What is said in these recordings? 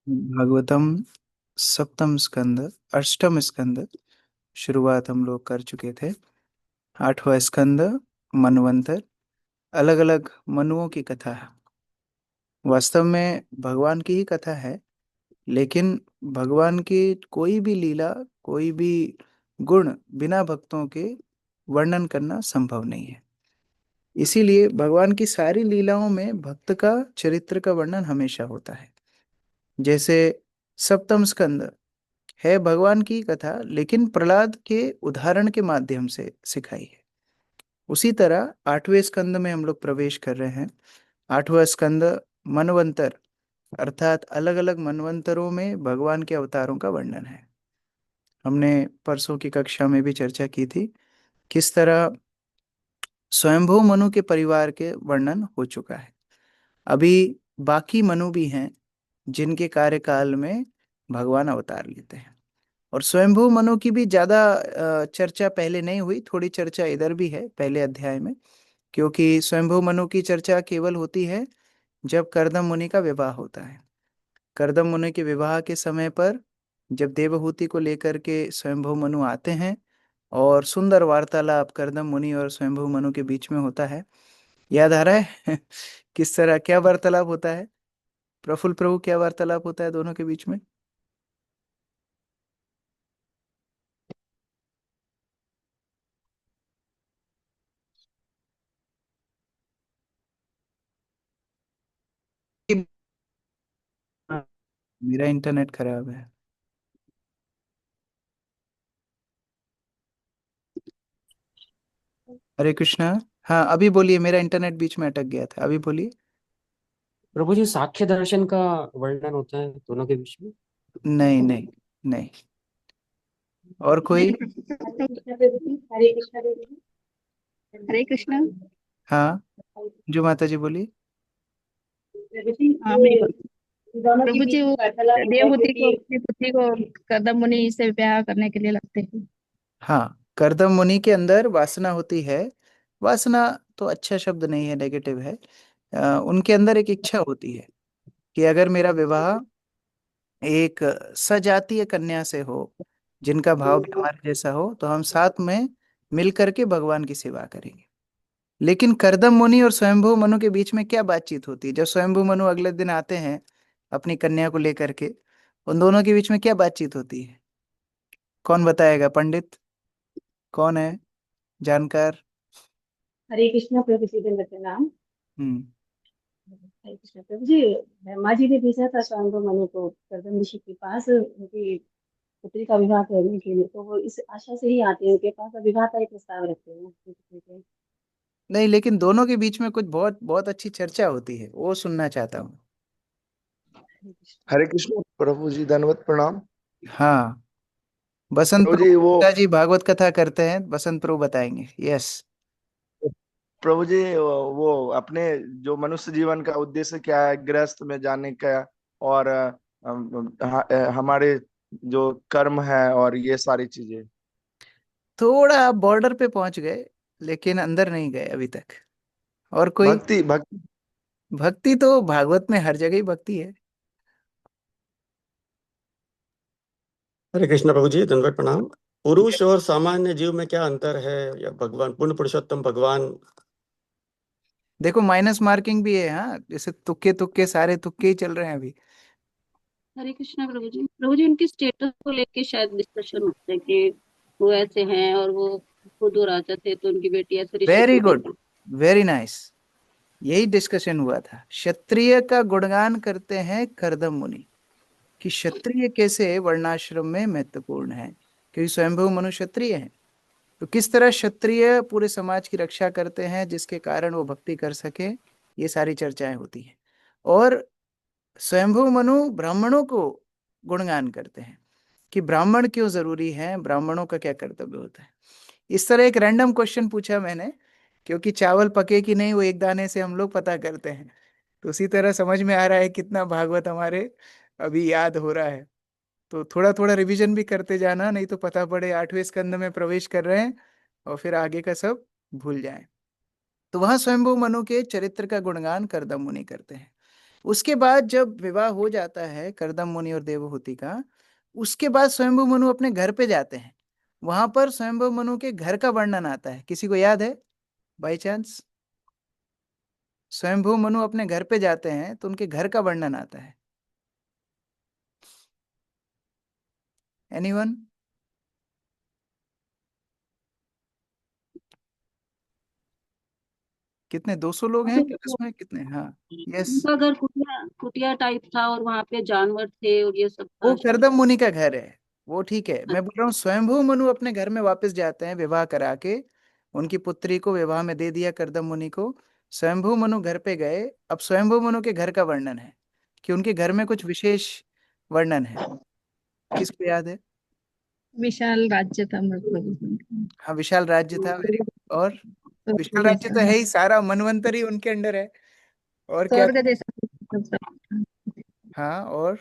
भागवतम सप्तम स्कंद, अष्टम स्कंद शुरुआत हम लोग कर चुके थे। आठवां स्कंद मनवंतर, अलग अलग मनुओं की कथा है। वास्तव में भगवान की ही कथा है, लेकिन भगवान की कोई भी लीला, कोई भी गुण बिना भक्तों के वर्णन करना संभव नहीं है। इसीलिए भगवान की सारी लीलाओं में भक्त का चरित्र का वर्णन हमेशा होता है। जैसे सप्तम स्कंद है भगवान की कथा, लेकिन प्रहलाद के उदाहरण के माध्यम से सिखाई है। उसी तरह आठवें स्कंद में हम लोग प्रवेश कर रहे हैं। आठवां स्कंद मनवंतर, अर्थात अलग अलग मनवंतरों में भगवान के अवतारों का वर्णन है। हमने परसों की कक्षा में भी चर्चा की थी किस तरह स्वयंभू मनु के परिवार के वर्णन हो चुका है। अभी बाकी मनु भी हैं जिनके कार्यकाल में भगवान अवतार लेते हैं। और स्वयंभू मनु की भी ज्यादा चर्चा पहले नहीं हुई, थोड़ी चर्चा इधर भी है पहले अध्याय में। क्योंकि स्वयंभू मनु की चर्चा केवल होती है जब कर्दम मुनि का विवाह होता है। कर्दम मुनि के विवाह के समय पर जब देवहूति को लेकर के स्वयंभू मनु आते हैं और सुंदर वार्तालाप कर्दम मुनि और स्वयंभू मनु के बीच में होता है। याद आ रहा है किस तरह क्या वार्तालाप होता है? प्रफुल्ल प्रभु, क्या वार्तालाप होता है दोनों के बीच में? मेरा इंटरनेट खराब है। हरे कृष्णा। हाँ, अभी बोलिए, मेरा इंटरनेट बीच में अटक गया था, अभी बोलिए। प्रभु जी, साख्य दर्शन का वर्णन होता है दोनों के बीच में। नहीं नहीं नहीं। और कोई? हरे कृष्णा देवी। हरे कृष्णा। हाँ, जो माता जी बोली। हाँ, मैं प्रभु जी वो देवहूति को अपनी पुत्री को कदम मुनि से ब्याह करने के लिए लगते हैं। हाँ, कर्दम मुनि के अंदर वासना होती है। वासना तो अच्छा शब्द नहीं है, नेगेटिव है। उनके अंदर एक इच्छा होती है कि अगर मेरा विवाह एक सजातीय कन्या से हो, जिनका भाव भी हमारे जैसा हो, तो हम साथ में मिल करके भगवान की सेवा करेंगे। लेकिन करदम मुनि और स्वयंभू मनु के बीच में क्या बातचीत होती है? जब स्वयंभू मनु अगले दिन आते हैं अपनी कन्या को लेकर के, उन दोनों के बीच में क्या बातचीत होती है? कौन बताएगा? पंडित कौन है, जानकार? हरे कृष्णा प्रभु जी के नाम। हम्म। हरे कृष्णा प्रभु जी। ब्रह्मा जी ने भेजा था स्वयं मनु को कदम ऋषि के पास उनकी पुत्री का विवाह करने के लिए, तो वो इस आशा से ही आते हैं उनके पास और विवाह का एक प्रस्ताव रखते हैं उनकी पुत्री के। नहीं, लेकिन दोनों के बीच में कुछ बहुत बहुत अच्छी चर्चा होती है, वो सुनना चाहता हूँ। हरे कृष्णा। हरे कृष्ण प्रभु जी, दंडवत प्रणाम। हाँ, बसंत प्रभु प्रभु जी वो पिताजी भागवत कथा करते हैं, बसंत प्रभु बताएंगे। यस। प्रभु जी वो अपने जो मनुष्य जीवन का उद्देश्य क्या है, गृहस्थ में जाने का, और हमारे जो कर्म है और ये सारी चीजें। थोड़ा आप बॉर्डर पे पहुंच गए, लेकिन अंदर नहीं गए अभी तक। और कोई? भक्ति भक्ति। भक्ति तो भागवत में हर जगह ही भक्ति है। हरे कृष्ण प्रभु जी, दंडवत प्रणाम। पुरुष और सामान्य जीव में क्या अंतर है, या भगवान पूर्ण पुरुषोत्तम भगवान। देखो, माइनस मार्किंग भी है। हाँ, जैसे तुक्के तुक्के सारे तुक्के ही चल रहे हैं अभी। हरे कृष्णा प्रभु जी। प्रभु जी, उनकी स्टेटस को लेके शायद डिस्कशन होता है कि वो ऐसे हैं और वो खुद वो राजा थे तो उनकी बेटी ऐसे ऋषि वेरी को गुड, भेजा। Very nice. यही डिस्कशन हुआ था। क्षत्रिय का गुणगान करते हैं करदम मुनि कि क्षत्रिय कैसे वर्णाश्रम में महत्वपूर्ण है, क्योंकि स्वयंभू मनु क्षत्रिय हैं। तो किस तरह क्षत्रिय पूरे समाज की रक्षा करते हैं जिसके कारण वो भक्ति कर सके, ये सारी चर्चाएं होती हैं। और स्वयंभू मनु ब्राह्मणों को गुणगान करते हैं कि ब्राह्मण क्यों जरूरी है, ब्राह्मणों का क्या कर्तव्य होता है। इस तरह एक रैंडम क्वेश्चन पूछा मैंने, क्योंकि चावल पके कि नहीं वो एक दाने से हम लोग पता करते हैं। तो उसी तरह समझ में आ रहा है कितना भागवत हमारे अभी याद हो रहा है। तो थोड़ा थोड़ा रिवीजन भी करते जाना, नहीं तो पता पड़े आठवें स्कंद में प्रवेश कर रहे हैं और फिर आगे का सब भूल जाएं। तो वहां स्वयंभू मनु के चरित्र का गुणगान करदम मुनि करते हैं। उसके बाद जब विवाह हो जाता है कर्दम मुनि और देवहूति का, उसके बाद स्वयंभू मनु अपने घर पे जाते हैं। वहां पर स्वयंभू मनु के घर का वर्णन आता है। किसी को याद है बाई चांस? स्वयंभू मनु अपने घर पे जाते हैं तो उनके घर का वर्णन आता है। एनीवन? कितने, 200 लोग हैं क्लास में? कितने? हाँ, यस। उनका घर कुटिया कुटिया टाइप था और वहां पे जानवर थे और ये सब वो था शायद। करदम मुनि का घर है, वो ठीक है। मैं बोल रहा हूँ स्वयंभू मनु अपने घर में वापस जाते हैं विवाह करा के। उनकी पुत्री को विवाह में दे दिया करदम मुनि को। स्वयंभू मनु घर पे गए। अब स्वयंभू मनु के घर का वर्णन है कि उनके घर में कुछ विशेष वर्णन है। किसको याद है? विशाल राज्य था मतलब। हाँ, विशाल राज्य था। Very good. और विशाल स्वर्ग राज्य तो जैसा है ही, सारा मनवंतरी उनके अंडर है। और क्या? स्वर्ग जैसा सब हाँ, और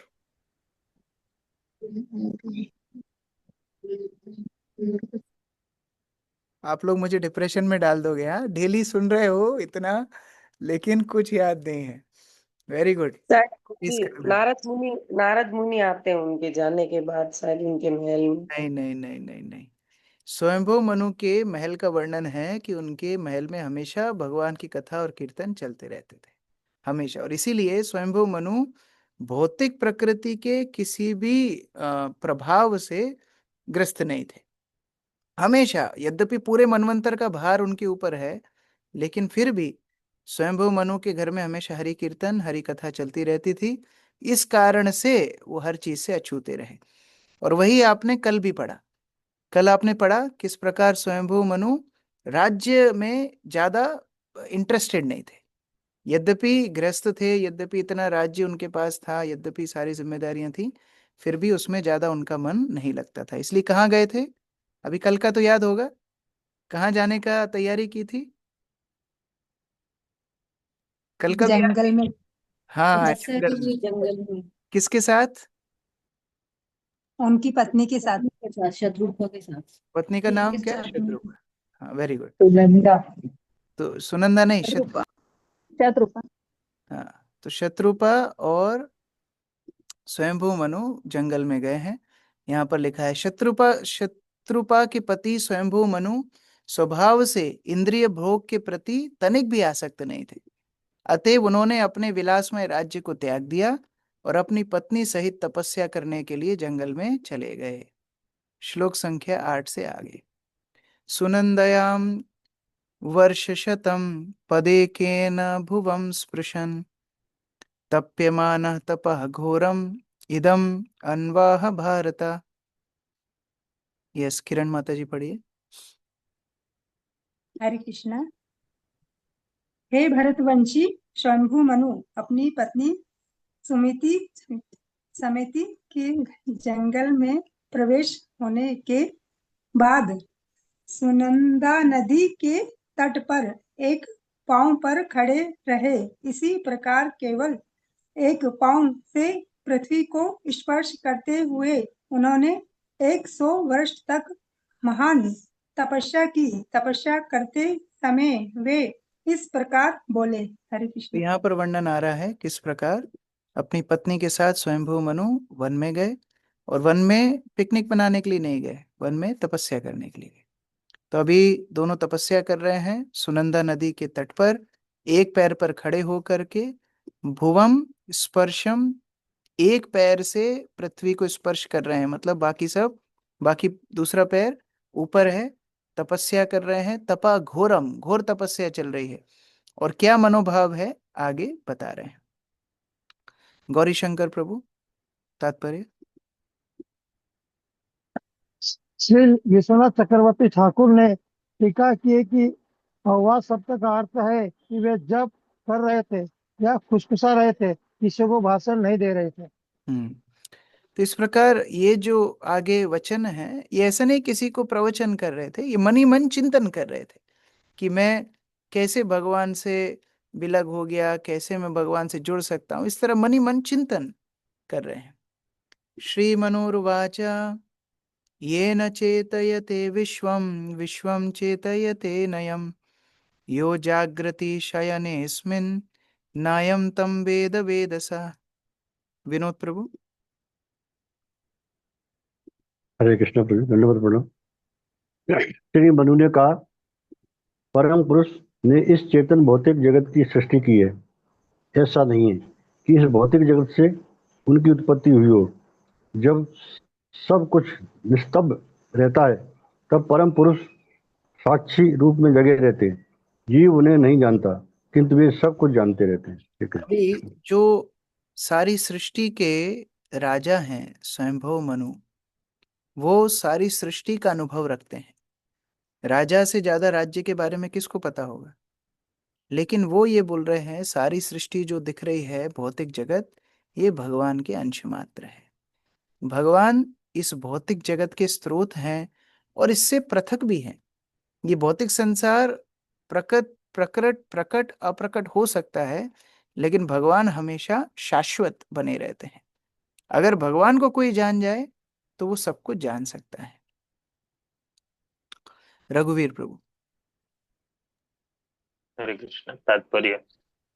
आप लोग मुझे डिप्रेशन में डाल दोगे। हाँ, डेली सुन रहे हो इतना, लेकिन कुछ याद नहीं है। Very good. शायद प्लीज कि करना। नारद मुनि आते हैं उनके जाने के बाद शायद उनके महल में। नहीं नहीं नहीं नहीं नहीं। स्वयंभू मनु के महल का वर्णन है कि उनके महल में हमेशा भगवान की कथा और कीर्तन चलते रहते थे, हमेशा। और इसीलिए स्वयंभू मनु भौतिक प्रकृति के किसी भी प्रभाव से ग्रस्त नहीं थे। हमेशा, यद्यपि पूरे मनवंतर का भार उनके ऊपर है, लेकिन फिर भी स्वयंभू मनु के घर में हमेशा हरि कीर्तन हरि कथा चलती रहती थी। इस कारण से वो हर चीज से अछूते रहे। और वही आपने कल भी पढ़ा। कल आपने पढ़ा किस प्रकार स्वयंभू मनु राज्य में ज्यादा इंटरेस्टेड नहीं थे। यद्यपि गृहस्थ थे, यद्यपि इतना राज्य उनके पास था, यद्यपि सारी जिम्मेदारियां थी, फिर भी उसमें ज्यादा उनका मन नहीं लगता था। इसलिए कहाँ गए थे? अभी कल का तो याद होगा, कहाँ जाने का तैयारी की थी? कल का भी याद जंगल है? में। हाँ, जंगल में। जंगल में किसके साथ? उनकी पत्नी के साथ। के साथ, शत्रुघ्न के साथ। पत्नी का नाम क्या? शत्रुघ्न। हाँ, वेरी गुड। सुनंदा। तो सुनंदा नहीं, शत्रुपा। शत्रुपा। हाँ, तो शत्रुपा और स्वयंभू मनु जंगल में गए हैं। यहाँ पर लिखा है शत्रुपा के पति स्वयंभू मनु स्वभाव से इंद्रिय भोग के प्रति तनिक भी आसक्त नहीं थे। अतएव उन्होंने अपने विलासमय राज्य को त्याग दिया और अपनी पत्नी सहित तपस्या करने के लिए जंगल में चले गए। श्लोक संख्या 8 से आगे। सुनंदयाम वर्षशतम पदेकेन भुवं स्पृशन् तप्यमानः तपः घोरम इदम अन्वाह भारत। यस, किरण माता जी पढ़िए। हरे कृष्णा। हे भरतवंशी शंभु मनु अपनी पत्नी सुमिति समिति के जंगल में प्रवेश होने के बाद सुनंदा नदी के तट पर एक पांव पर खड़े रहे। इसी प्रकार केवल एक पांव से पृथ्वी को स्पर्श करते हुए उन्होंने 100 वर्ष तक महान तपस्या की। तपस्या करते समय वे इस प्रकार बोले। हरे तो कृष्ण। यहाँ पर वर्णन आ रहा है किस प्रकार अपनी पत्नी के साथ स्वयंभू मनु वन में गए। और वन में पिकनिक मनाने के लिए नहीं गए, वन में तपस्या करने के लिए गए। तो अभी दोनों तपस्या कर रहे हैं सुनंदा नदी के तट पर, एक पैर पर खड़े होकर के। भुवम स्पर्शम, एक पैर से पृथ्वी को स्पर्श कर रहे हैं, मतलब बाकी दूसरा पैर ऊपर है। तपस्या कर रहे हैं, तपा घोरम, घोर तपस्या चल रही है। और क्या मनोभाव है आगे बता रहे हैं। गौरी शंकर प्रभु, तात्पर्य। श्री विश्वनाथ चक्रवर्ती ठाकुर ने टीका की है कि वह शब्द का अर्थ है कि वे जब कर रहे थे या खुशखुशा रहे थे, किसी को भाषण नहीं दे रहे थे। तो इस प्रकार ये जो आगे वचन है, ये ऐसा नहीं किसी को प्रवचन कर रहे थे, ये मन ही मन चिंतन कर रहे थे कि मैं कैसे भगवान से विलग हो गया, कैसे मैं भगवान से जुड़ सकता हूँ। इस तरह मन ही मन चिंतन कर रहे हैं। श्री मनोरुवाच येन चेतयते विश्वम विश्वम चेतयते नयम यो जागृति शयनेस्मिन् नायम तम वेद वेदसा। विनोद प्रभु। हरे कृष्ण प्रभु, धन्यवाद प्रणाम। श्री मनु ने कहा, परम पुरुष ने इस चेतन भौतिक जगत की सृष्टि की है। ऐसा नहीं है कि इस भौतिक जगत से उनकी उत्पत्ति हुई हो। जब सब कुछ निस्तब्ध रहता है तब परम पुरुष साक्षी रूप में जगे रहते हैं। जीव उन्हें नहीं जानता, किंतु वे सब कुछ जानते रहते हैं। ठीक है। अभी जो सारी सृष्टि के राजा हैं स्वयंभव मनु, वो सारी सृष्टि का अनुभव रखते हैं। राजा से ज्यादा राज्य के बारे में किसको पता होगा? लेकिन वो ये बोल रहे हैं सारी सृष्टि जो दिख रही है भौतिक जगत, ये भगवान के अंश मात्र है। भगवान इस भौतिक जगत के स्रोत हैं और इससे पृथक भी हैं। ये भौतिक संसार प्रकट प्रकट प्रकट अप्रकट हो सकता है, लेकिन भगवान हमेशा शाश्वत बने रहते हैं। अगर भगवान को कोई जान जाए तो वो सब कुछ जान सकता है। रघुवीर प्रभु। हरे कृष्ण। तात्पर्य,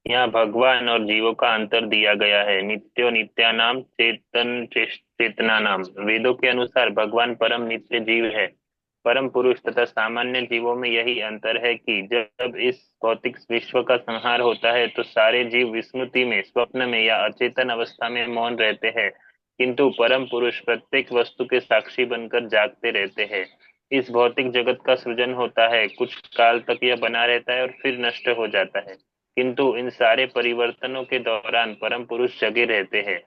यहाँ भगवान और जीवों का अंतर दिया गया है। नित्यो नित्यानाम चेतन चेतनानाम। वेदों के अनुसार भगवान परम नित्य जीव है। परम पुरुष तथा सामान्य जीवों में यही अंतर है कि जब इस भौतिक विश्व का संहार होता है तो सारे जीव विस्मृति में, स्वप्न में या अचेतन अवस्था में मौन रहते हैं, किंतु परम पुरुष प्रत्येक वस्तु के साक्षी बनकर जागते रहते हैं। इस भौतिक जगत का सृजन होता है, कुछ काल तक यह बना रहता है और फिर नष्ट हो जाता है, किंतु इन सारे परिवर्तनों के दौरान परम पुरुष जगे रहते हैं।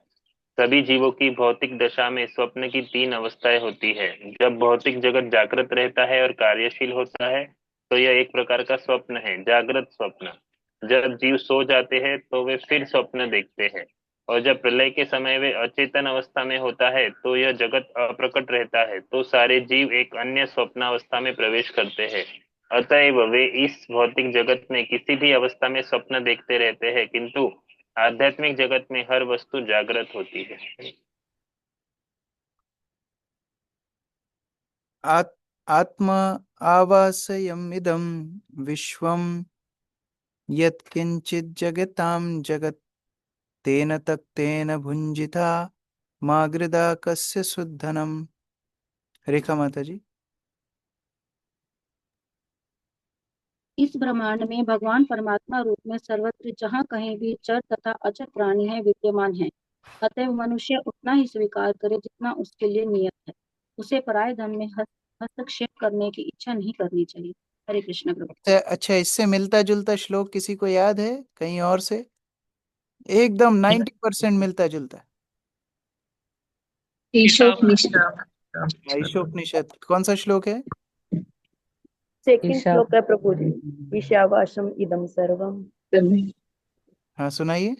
सभी जीवों की भौतिक दशा में स्वप्न की तीन अवस्थाएं होती है। जब भौतिक जगत जागृत रहता है और कार्यशील होता है तो यह एक प्रकार का स्वप्न है, जागृत स्वप्न। जब जीव सो जाते हैं तो वे फिर स्वप्न देखते हैं, और जब प्रलय के समय वे अचेतन अवस्था में होता है तो यह जगत अप्रकट रहता है, तो सारे जीव एक अन्य स्वप्नावस्था में प्रवेश करते हैं। अतएव वे इस भौतिक जगत में किसी भी अवस्था में स्वप्न देखते रहते हैं, किंतु आध्यात्मिक जगत में हर वस्तु जागृत होती है। आत्मा आवासयम् इदं विश्वं यत्किंचित् जगतां जगत् तेन तक्तेन भुंजिता मा गृदा कस्य सुद्धनम। रेखा माता जी। इस ब्रह्मांड में भगवान परमात्मा रूप में सर्वत्र जहाँ कहीं भी चर तथा अचर प्राणी है विद्यमान है। अतएव मनुष्य उतना ही स्वीकार करे जितना उसके लिए नियत है। उसे पराये धन में हस्तक्षेप करने की इच्छा नहीं करनी चाहिए। हरे कृष्ण प्रभु। अच्छा, इससे मिलता जुलता श्लोक किसी को याद है कहीं और से? एकदम 90% मिलता जुलता। ईशोपनिषद कौन सा श्लोक है? सेकंड श्लोक है प्रभु जी। ईशावासम इदम सर्वम। हाँ, सुनाइए।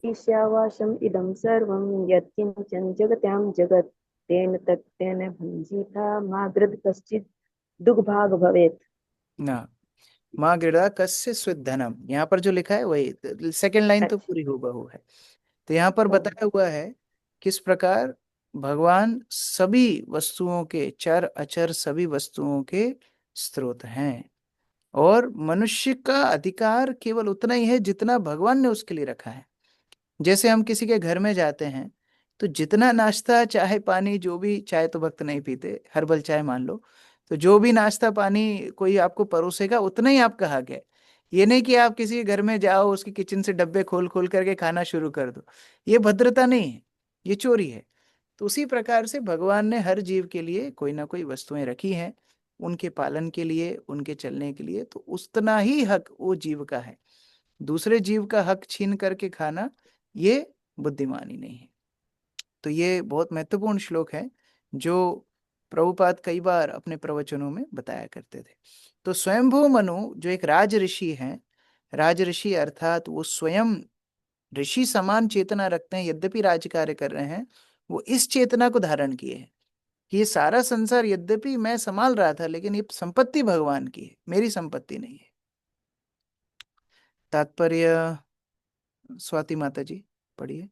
ईशावासम इदम सर्वम यत्किंचन जगत्याम जगत तेन तत्तेन भुंजीता मा गृध कश्चित् दुर्भाग भवेत्। ना, माँ गृदा कस्य स्विद्धनम, यहाँ पर जो लिखा है वही सेकंड लाइन तो पूरी हूबहू है। तो यहाँ पर बताया हुआ है किस प्रकार भगवान सभी वस्तुओं के, चर अचर सभी वस्तुओं के स्रोत हैं, और मनुष्य का अधिकार केवल उतना ही है जितना भगवान ने उसके लिए रखा है। जैसे हम किसी के घर में जाते हैं तो जितना नाश्ता चाय पानी, जो भी, चाय तो भक्त नहीं पीते, हर्बल चाय मान लो, तो जो भी नाश्ता पानी कोई आपको परोसेगा उतना ही आप कहा गया। ये नहीं कि आप किसी के घर में जाओ उसकी किचन से डब्बे खोल खोल करके खाना शुरू कर दो। ये भद्रता नहीं है, ये चोरी है। तो उसी प्रकार से भगवान ने हर जीव के लिए कोई ना कोई वस्तुएं रखी हैं, उनके पालन के लिए, उनके चलने के लिए। तो उतना ही हक वो जीव का है। दूसरे जीव का हक छीन करके खाना, ये बुद्धिमानी नहीं है। तो ये बहुत महत्वपूर्ण श्लोक है जो प्रभुपाद कई बार अपने प्रवचनों में बताया करते थे। तो स्वयंभू मनु जो एक राज ऋषि हैं, राज ऋषि अर्थात वो स्वयं ऋषि समान चेतना रखते हैं, यद्यपि राज कार्य कर रहे हैं, वो इस चेतना को धारण किए हैं कि ये सारा संसार यद्यपि मैं संभाल रहा था, लेकिन ये संपत्ति भगवान की है, मेरी संपत्ति नहीं है। तात्पर्य स्वाति माता जी पढ़िए।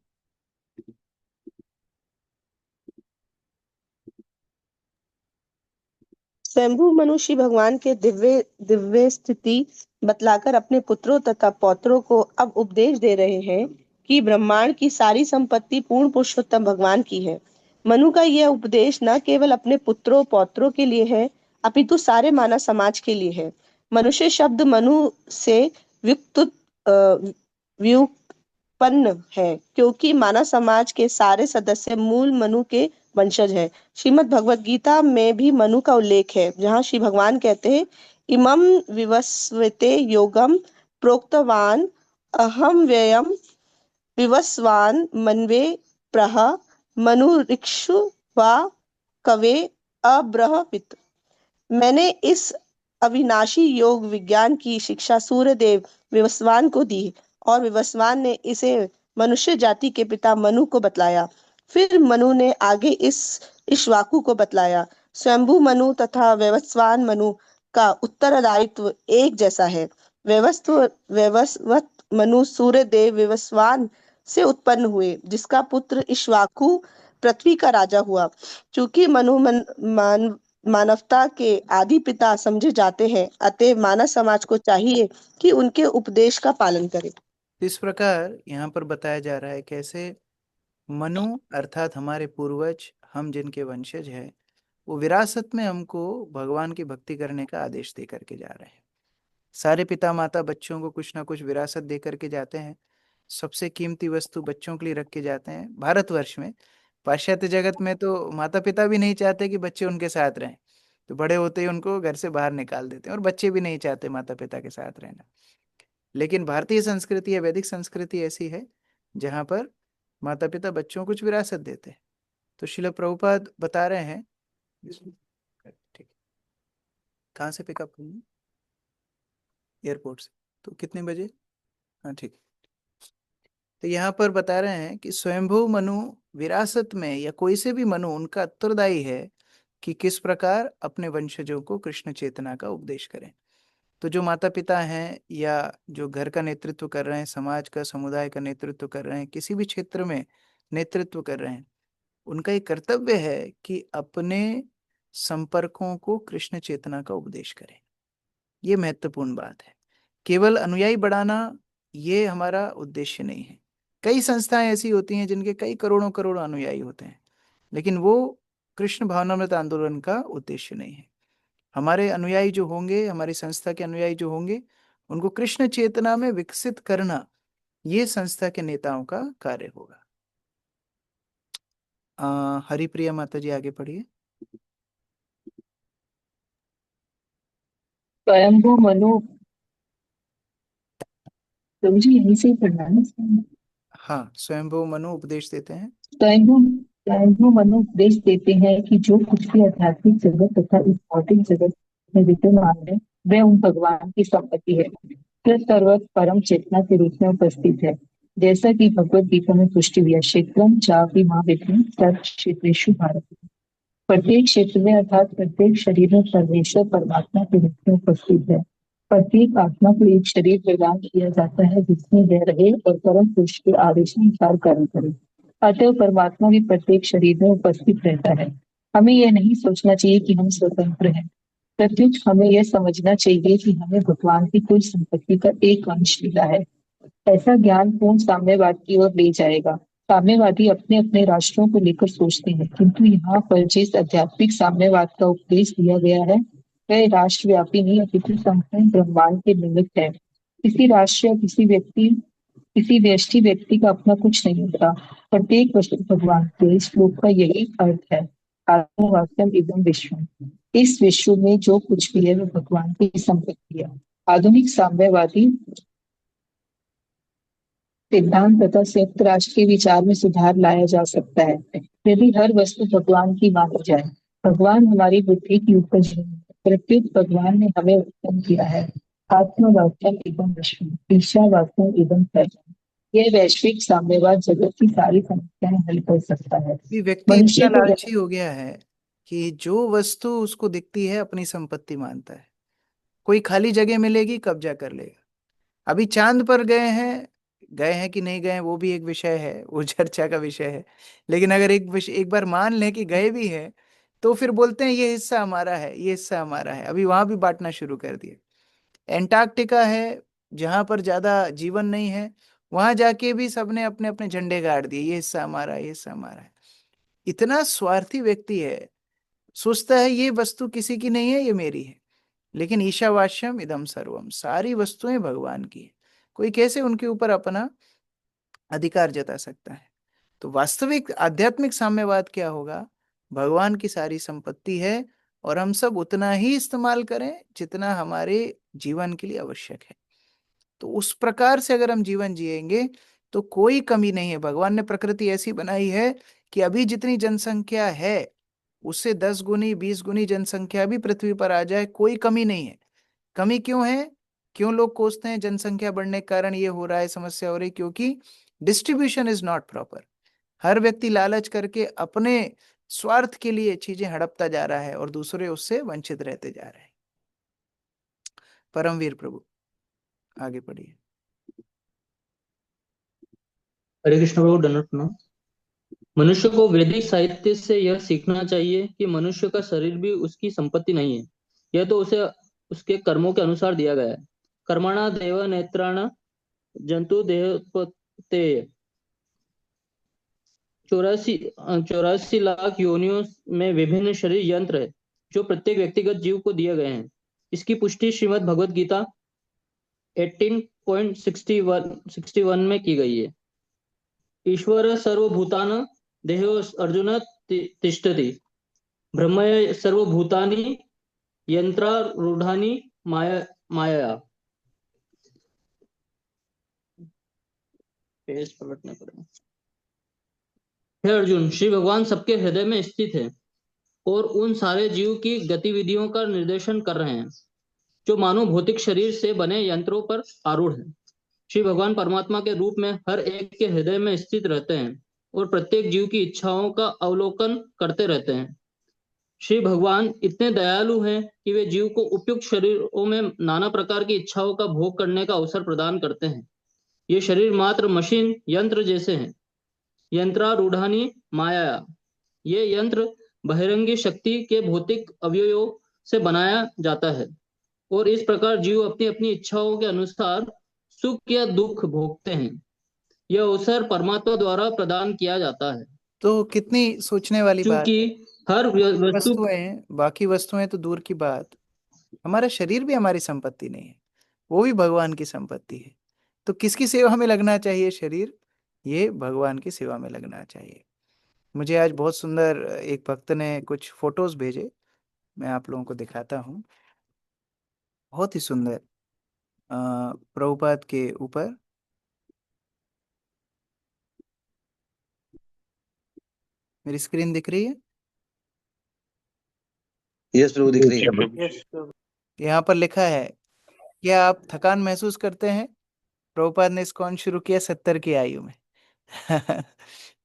स्वयंभू मनुष्य भगवान के दिव्य दिव्य स्थिति बतलाकर अपने पुत्रों तथा पौत्रों को अब उपदेश दे रहे हैं कि ब्रह्मांड की सारी संपत्ति पूर्ण पुरुषोत्तम भगवान की है। मनु का यह उपदेश न केवल अपने पुत्रों पौत्रों के लिए है, अपितु सारे मानव समाज के लिए है। मनुष्य शब्द मनु से व्युत्पन्न है, क्योंकि मानव समाज के सारे सदस्य मूल मनु के वंशज है। श्रीमद् भगवत गीता में भी मनु का उल्लेख है, जहाँ श्री भगवान कहते हैं, इमं विवस्वते योगम प्रोक्तवान अहम व्ययम विवस्वान मनवे प्रह मनुरिक्षु वा कवे अब्रहवित। मैंने इस अविनाशी योग विज्ञान की शिक्षा सूर्यदेव विवस्वान को दी और विवस्वान ने इसे मनुष्य जाति के पिता मनु को बतलाया। फिर मनु ने आगे इस इक्ष्वाकु को बतलाया। स्वयंभू मनु तथा वैवस्वान मनु का उत्तरदायित्व एक जैसा है। वैवस्वत मनु सूर्यदेव विवस्वान से उत्पन्न हुए, जिसका पुत्र इक्ष्वाकु पृथ्वी का राजा हुआ। चूंकि मनु मानवता के आदि पिता समझे जाते हैं, अतः मानव समाज को चाहिए कि उनके उपदेश का पालन करे। इस प्रकार यहाँ पर बताया जा रहा है कैसे मनु अर्थात हमारे पूर्वज, हम जिनके वंशज हैं, वो विरासत में हमको भगवान की भक्ति करने का आदेश दे करके जा रहे हैं। सारे पिता माता बच्चों को कुछ ना कुछ विरासत दे करके जाते हैं। सबसे कीमती वस्तु बच्चों के लिए रख के जाते हैं। भारतवर्ष में, पाश्चात्य जगत में तो माता पिता भी नहीं चाहते कि बच्चे उनके साथ रहें, तो बड़े होते ही उनको घर से बाहर निकाल देते हैं, और बच्चे भी नहीं चाहते माता पिता के साथ रहना। लेकिन भारतीय संस्कृति या वैदिक संस्कृति ऐसी है जहाँ पर माता पिता बच्चों को कुछ विरासत देते हैं। तो श्रील प्रभुपाद बता रहे हैं, ठीक, कहाँ से पिकअप करेंगे? एयरपोर्ट से। तो कितने बजे? हाँ ठीक। तो यहाँ पर बता रहे हैं कि स्वयंभू मनु विरासत में या कोई से भी मनु उनका उत्तरदायी है कि किस प्रकार अपने वंशजों को कृष्ण चेतना का उपदेश करें। तो जो माता पिता हैं या जो घर का नेतृत्व कर रहे हैं, समाज का, समुदाय का नेतृत्व कर रहे हैं, किसी भी क्षेत्र में नेतृत्व कर रहे हैं, उनका एक कर्तव्य है कि अपने संपर्कों को कृष्ण चेतना का उपदेश करें। ये महत्वपूर्ण बात है। केवल अनुयायी बढ़ाना ये हमारा उद्देश्य नहीं है। कई संस्थाएं ऐसी होती हैं जिनके कई करोड़ों करोड़ों अनुयायी होते हैं, लेकिन वो कृष्ण भावनामृत आंदोलन का उद्देश्य नहीं है। हमारे अनुयायी जो होंगे, हमारी संस्था के अनुयायी जो होंगे, उनको कृष्ण चेतना में विकसित करना, ये संस्था के नेताओं का कार्य होगा। हरिप्रिया माता जी आगे पढ़िए। स्वयंभू मनु, तो मुझे यहीं से ही पढ़ना है ना। हाँ, स्वयंभू मनु उपदेश देते हैं। स्वयंभू मनु उपदेश देते हैं कि जो कुछ भी आध्यात्मिक जगत तथा इस भौतिक जगत में विद्यमान है, वह उन भगवान की संपत्ति है, जो सर्वत्र परम चेतना के रूप में उपस्थित है। जैसा कि भगवत गीता में पुष्टि हुई, क्षेत्रम चापि महाविद्यम तत् क्षेत्रेषु भारत। प्रत्येक क्षेत्र में अर्थात प्रत्येक शरीर में परमेश्वर परमात्मा के रूप में उपस्थित है। प्रत्येक आत्मा को एक शरीर प्रदान किया जाता है जिसमें वह रहे और परम पुरुष के आदेशानुसार कर्म करे। अतः परमात्मा भी प्रत्येक शरीर में उपस्थित रहता है। हमें यह नहीं सोचना चाहिए कि हम स्वतंत्र हैं, प्रत्युत हमें यह समझना चाहिए कि हमें भगवान की कुल संपत्ति का एक अंश मिला है। ऐसा ज्ञान पूर्ण साम्यवाद की ओर ले जाएगा। साम्यवादी अपने अपने राष्ट्रों को लेकर सोचते हैं, किंतु यहाँ पर जिस आध्यात्मिक साम्यवाद का उपदेश दिया गया है वह राष्ट्रव्यापी नहीं, अपितु संपूर्ण ब्रह्मांड के निमित्त है। किसी राष्ट्र या किसी व्यष्टि व्यक्ति का अपना कुछ नहीं होता। प्रत्येक वस्तु भगवान के। इस श्लोक का यही अर्थ है, आत्मवाक्यम इदं विश्वम। इस विश्व में जो कुछ भी है वह भगवान की संपत्ति है। आधुनिक साम्यवादी सिद्धांत तथा संयुक्त राष्ट्र के विचार में सुधार लाया जा सकता है यदि हर वस्तु भगवान की मानी जाए। भगवान हमारी बुद्धि की उपज है, प्रत्युत भगवान ने हमें उत्पन्न किया है। आत्मवाक्यम इदं विश्वम, ईशावाक्यम इदं सर्वम। यह वैश्विक साम्यवाद जगत की सारी समस्याएं हल कर सकता है। व्यक्ति मनुष्य इतना को लालची हो गया है कि जो वस्तु उसको दिखती है अपनी संपत्ति मानता है। कोई खाली जगह मिलेगी, कब्जा कर लेगा। अभी चांद पर गए हैं कि नहीं गए वो भी एक विषय है, वो चर्चा का विषय है। लेकिन अगर एक बार मान लें कि गए भी हैं, तो फिर बोलते हैं ये हिस्सा हमारा है, ये हिस्सा हमारा है। अभी वहां भी बांटना शुरू कर दिया। एंटार्क्टिका है जहां पर ज्यादा जीवन नहीं है, वहां जाके भी सबने अपने अपने झंडे गाड़ दिए, ये हिस्सा हमारा है, ये हिस्सा हमारा है। इतना स्वार्थी व्यक्ति है, सोचता है ये वस्तु किसी की नहीं है, ये मेरी है। लेकिन ईशावास्यम इदम सर्वम, सारी वस्तुएं भगवान की है। कोई कैसे उनके ऊपर अपना अधिकार जता सकता है? तो वास्तविक आध्यात्मिक साम्यवाद क्या होगा? भगवान की सारी संपत्ति है और हम सब उतना ही इस्तेमाल करें जितना हमारे जीवन के लिए आवश्यक है। तो उस प्रकार से अगर हम जीवन जिएंगे तो कोई कमी नहीं है। भगवान ने प्रकृति ऐसी बनाई है कि अभी जितनी जनसंख्या है उससे 10 गुनी 20 गुनी जनसंख्या भी पृथ्वी पर आ जाए, कोई कमी नहीं है। कमी क्यों है? क्यों लोग कोसते हैं जनसंख्या बढ़ने के कारण ये हो रहा है, समस्या हो रही? क्योंकि डिस्ट्रीब्यूशन इज नॉट प्रॉपर। हर व्यक्ति लालच करके अपने स्वार्थ के लिए चीजें हड़पता जा रहा है और दूसरे उससे वंचित रहते जा रहे हैं। परमवीर प्रभु आगे पढ़िए। हरे कृष्ण प्रभु, दंडवत प्रणाम। मनुष्य को वैदिक साहित्य से यह सीखना चाहिए कि मनुष्य का शरीर भी उसकी संपत्ति नहीं है, यह तो उसे उसके कर्मों के अनुसार दिया गया है। कर्मणा देव नेत्राण जंतु देहोत्पत्ते। 84 लाख योनियों में विभिन्न शरीर यंत्र है जो प्रत्येक व्यक्तिगत जीव को दिए गए हैं। इसकी पुष्टि श्रीमद् भगवद गीता 18.61 में की गई है। ईश्वर सर्वभूतान देहो अर्जुन तिष्ठति ब्रह्मय सर्वभूतानि यंत्रारूढ़ानि माया। पेज पलटने पड़ेगा। हे अर्जुन, श्री भगवान सबके हृदय में स्थित है और उन सारे जीव की गतिविधियों का निर्देशन कर रहे हैं जो मानव भौतिक शरीर से बने यंत्रों पर आरूढ़ है। श्री भगवान परमात्मा के रूप में हर एक के हृदय में स्थित रहते हैं और प्रत्येक जीव की इच्छाओं का अवलोकन करते रहते हैं। श्री भगवान इतने दयालु हैं कि वे जीव को उपयुक्त शरीरों में नाना प्रकार की इच्छाओं का भोग करने का अवसर प्रदान करते हैं। ये शरीर मात्र मशीन यंत्र जैसे हैं। यंत्रारूढ़ानि माया, ये यंत्र बहिरंगी शक्ति के भौतिक अवयवों से बनाया जाता है और इस प्रकार जीव अपनी अपनी इच्छाओं के अनुसार सुख या दुख भोगते हैं। यह अवसर परमात्मा द्वारा प्रदान किया जाता है। तो कितनी सोचने वाली बात है। क्योंकि हर वस्तु बाकी वस्तुएं तो दूर की बात, हमारा शरीर भी हमारी संपत्ति नहीं है, वो भी भगवान की संपत्ति है। तो किसकी सेवा में लगना चाहिए? शरीर, ये भगवान की सेवा में लगना चाहिए। मुझे आज बहुत सुंदर एक भक्त ने कुछ फोटोज भेजे, मैं आप लोगों को दिखाता हूँ। बहुत ही सुंदर प्रभुपाद के ऊपर। मेरी स्क्रीन दिख रही है? यस प्रभु, दिख रही है। यहाँ पर लिखा है, क्या आप थकान महसूस करते हैं? प्रभुपाद ने इस्कॉन शुरू किया 70 की आयु में।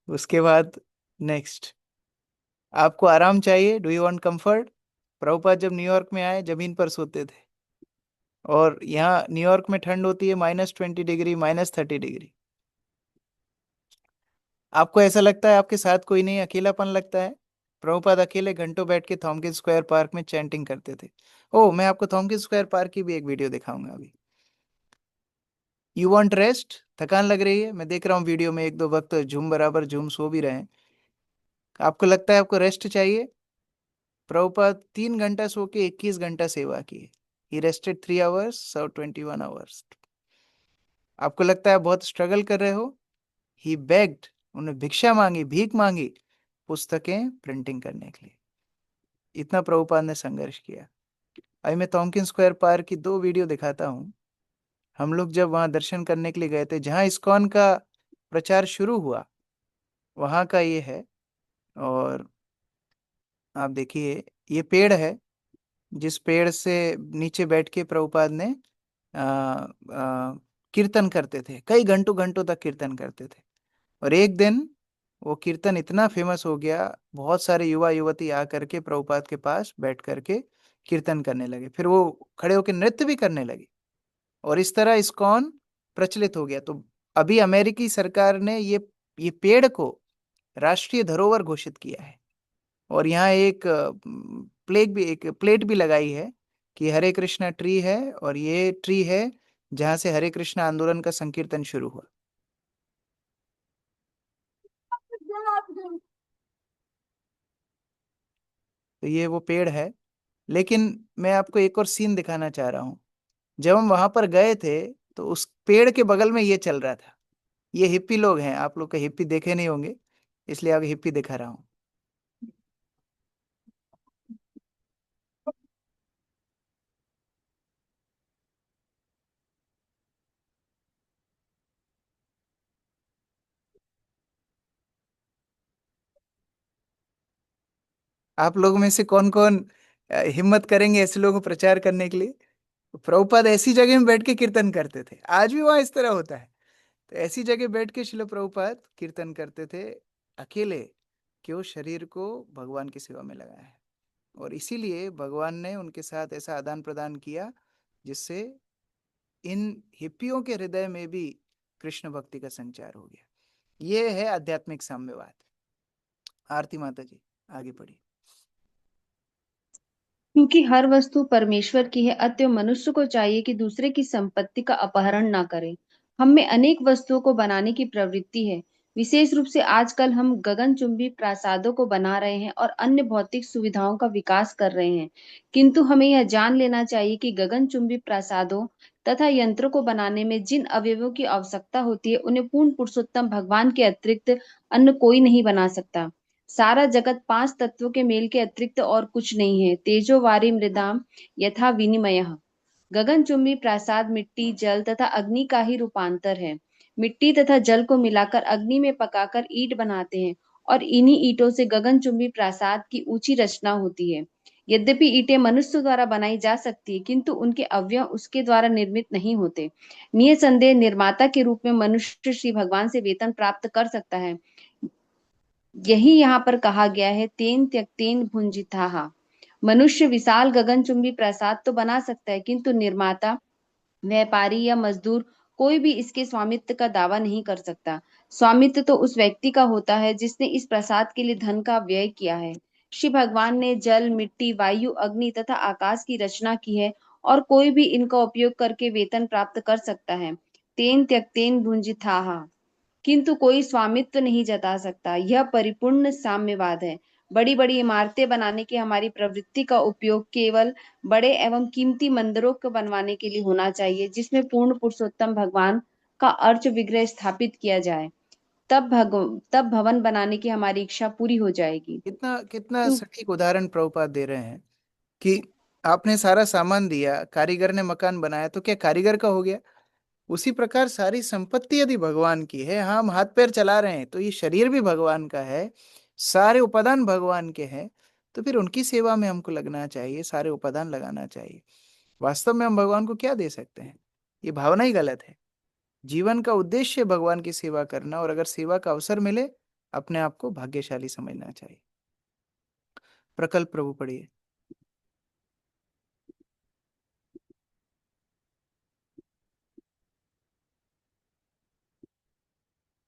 उसके बाद नेक्स्ट, आपको आराम चाहिए? Do you want comfort? Prabhupada जब न्यूयॉर्क में आए जमीन पर सोते थे और यहाँ न्यूयॉर्क में ठंड होती है -20 डिग्री, -30 डिग्री। आपको ऐसा लगता है आपके साथ कोई नहीं, अकेलापन लगता है? प्रभुपाद अकेले घंटों बैठ के थॉमकिंस स्क्वायर पार्क में चैंटिंग करते थे। मैं आपको थॉमकिंस स्क्वायर पार्क की भी एक वीडियो दिखाऊंगा अभी। You want rest? थकान लग रही है? मैं देख रहा हूँ वीडियो में 1-2 वक्त झूम बराबर झूम सो भी रहे हैं। आपको लगता है आपको रेस्ट चाहिए? प्रभुपाद 3 घंटा सो के 21 घंटा सेवा की। ही रेस्टेड 3 आवर्स, सो 21 आवर्स। आपको लगता है बहुत स्ट्रगल कर रहे हो? ही बेग्ड, उन्हें भिक्षा मांगी, भीख मांगी पुस्तकें प्रिंटिंग करने के लिए। इतना प्रभुपाद ने संघर्ष किया। अभी मैं थॉमकिंस स्क्वायर पार्क की 2 वीडियो दिखाता हूँ। हम लोग जब वहां दर्शन करने के लिए गए थे, जहां इस्कॉन का प्रचार शुरू हुआ, वहां का ये है। और आप देखिए, ये पेड़ है जिस पेड़ से नीचे बैठ के प्रभुपाद ने कीर्तन करते थे। कई घंटों घंटों तक कीर्तन करते थे। और एक दिन वो कीर्तन इतना फेमस हो गया, बहुत सारे युवा युवती आकर के प्रभुपाद के पास बैठ करके कीर्तन करने लगे। फिर वो खड़े होकर नृत्य भी करने लगे और इस तरह इस्कॉन प्रचलित हो गया। तो अभी अमेरिकी सरकार ने ये पेड़ को राष्ट्रीय धरोहर घोषित किया है। और यहाँ एक प्लेट भी लगाई है कि हरे कृष्णा ट्री है, और ये ट्री है जहां से हरे कृष्णा आंदोलन का संकीर्तन शुरू हुआ। तो ये वो पेड़ है। लेकिन मैं आपको एक और सीन दिखाना चाह रहा हूँ। जब हम वहां पर गए थे तो उस पेड़ के बगल में ये चल रहा था। ये हिप्पी लोग हैं, आप लोग का हिप्पी देखे नहीं होंगे, इसलिए आपको हिप्पी दिखा रहा हूँ। आप लोगों में से कौन कौन हिम्मत करेंगे ऐसे लोगों को प्रचार करने के लिए? प्रभुपाद ऐसी जगह में बैठ के कीर्तन करते थे, आज भी वहां इस तरह होता है। तो ऐसी जगह बैठ के श्रील प्रभुपाद कीर्तन करते थे अकेले, क्यों? शरीर को भगवान की सेवा में लगाया है, और इसीलिए भगवान ने उनके साथ ऐसा आदान प्रदान किया जिससे इन हिप्पियों के हृदय में भी कृष्ण भक्ति का संचार हो गया। ये है आध्यात्मिक साम्यवाद। आरती माता जी आगे पढ़िए। क्योंकि हर वस्तु परमेश्वर की है, अतएव मनुष्य को चाहिए कि दूसरे की संपत्ति का अपहरण ना करे। हम में अनेक वस्तुओं को बनाने की प्रवृत्ति है। विशेष रूप से आजकल हम गगनचुंबी प्रासादों को बना रहे हैं और अन्य भौतिक सुविधाओं का विकास कर रहे हैं, किंतु हमें यह जान लेना चाहिए कि गगनचुंबी प्रासादों तथा यंत्रों को बनाने में जिन अवयवों की आवश्यकता होती है, उन्हें पूर्ण पुरुषोत्तम भगवान के अतिरिक्त अन्य कोई नहीं बना सकता। सारा जगत 5 तत्वों के मेल के अतिरिक्त और कुछ नहीं है। तेजो वारी मृदाम यथा विनिमयः। गगनचुंबी प्रासाद मिट्टी, जल तथा अग्नि का ही रूपांतर है। मिट्टी तथा जल को मिलाकर अग्नि में पकाकर ईंट बनाते हैं, और इन्हीं ईंटों से गगनचुंबी प्रासाद की ऊंची रचना होती है। यद्यपि ईंटें मनुष्य द्वारा बनाई जा सकती है, किंतु उनके अवयव उसके द्वारा निर्मित नहीं होते। निसंदेह निर्माता के रूप में मनुष्य श्री भगवान से वेतन प्राप्त कर सकता है। यही यहाँ पर कहा गया है, तेन त्यक्तेन भुंजिताः। मनुष्य विशाल गगनचुंबी प्रासाद तो बना सकता है, किंतु निर्माता, व्यापारी या मजदूर कोई भी इसके स्वामित्व का दावा नहीं कर सकता। स्वामित्व तो उस व्यक्ति का होता है जिसने इस प्रसाद के लिए धन का व्यय किया है। श्री भगवान ने जल, मिट्टी, वायु, अग्नि तथा आकाश की रचना की है, और कोई भी इनका उपयोग करके वेतन प्राप्त कर सकता है। तेन त्यक्तेन भुंजिताः, किंतु कोई स्वामित्व नहीं जता सकता। यह परिपूर्ण साम्यवाद है। बड़ी बड़ी इमारतें बनाने की हमारी प्रवृत्ति का उपयोग केवल बड़े एवं कीमती मंदिरों को बनवाने के लिए होना चाहिए, जिसमें पूर्ण पुरुषोत्तम भगवान का अर्च विग्रह स्थापित किया जाए। तब भवन बनाने की हमारी इच्छा पूरी हो जाएगी। कितना कितना सटीक उदाहरण प्रभुपाद दे रहे हैं कि आपने सारा सामान दिया, कारीगर ने मकान बनाया, तो क्या कारीगर का हो गया? उसी प्रकार सारी संपत्ति यदि भगवान की है, हम हाथ पैर चला रहे हैं, तो ये शरीर भी भगवान का है, सारे उपादान भगवान के हैं, तो फिर उनकी सेवा में हमको लगना चाहिए, सारे उपादान लगाना चाहिए। वास्तव में हम भगवान को क्या दे सकते हैं? ये भावना ही गलत है। जीवन का उद्देश्य भगवान की सेवा करना, और अगर सेवा का अवसर मिले, अपने आप को भाग्यशाली समझना चाहिए। प्रकल्प प्रभु पढ़िए।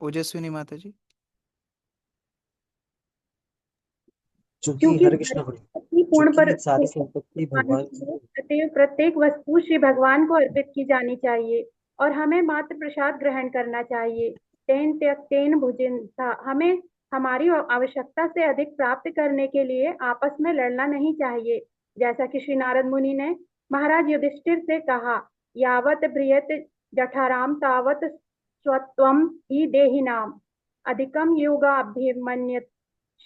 ओजस्विनी माता जी। क्योंकि हरे कृष्ण पूर्ण पर सारी संपत्ति भगवान अतएव प्रत्येक वस्तु श्री भगवान को अर्पित की जानी चाहिए, और हमें मात्र प्रसाद ग्रहण करना चाहिए। तेन त्यक्तेन भुजिता, हमें हमारी आवश्यकता से अधिक प्राप्त करने के लिए आपस में लड़ना नहीं चाहिए। जैसा कि श्री नारद मुनि ने महाराज युधिष्ठिर से कहा, यावत ब्रियत जठराम तावत स्वत्वम ही देहिनाम, अधिकम योगाभ्यमन्यत